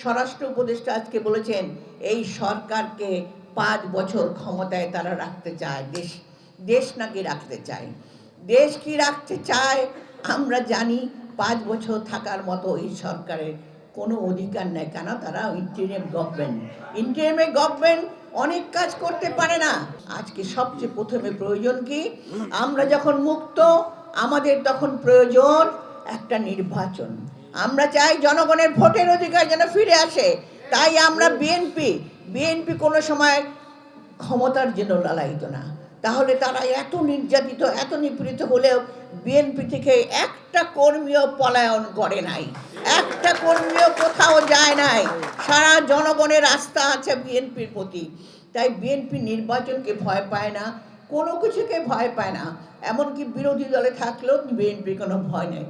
স্বরাষ্ট্র উপদেষ্টা আজকে বলেছেন এই সরকারকে 5 বছর ক্ষমতায় তারা রাখতে চায়, দেশ নাকি রাখতে চায়। দেশ কি রাখতে চায় আমরা জানি। 5 বছর থাকার মতো এই সরকারের কোনো অধিকার নেই, কেন তারা ইন্টারিম গভর্নমেন্ট অনেক কাজ করতে পারে না। আজকে সবচেয়ে প্রথমে প্রয়োজন কি, আমরা যখন মুক্ত আমাদের তখন প্রয়োজন একটা নির্বাচন। আমরা চাই জনগণের ভোটের অধিকার যেন ফিরে আসে। তাই আমরা বিএনপি কোনো সময় ক্ষমতার জন্য লালায়িত না। তাহলে তারা এত নির্যাতিত, এত নিপীড়িত হলেও বিএনপি থেকে একটা কর্মীও পলায়ন করে নাই, একটা কর্মীও কোথাও যায় নাই। সারা জনগণের আস্থা আছে বিএনপির প্রতি। তাই বিএনপি নির্বাচনকে ভয় পায় না, কোনো কিছুকে ভয় পায় না। এমনকি বিরোধী দলে থাকলেও বিএনপির কোনো ভয় নেই।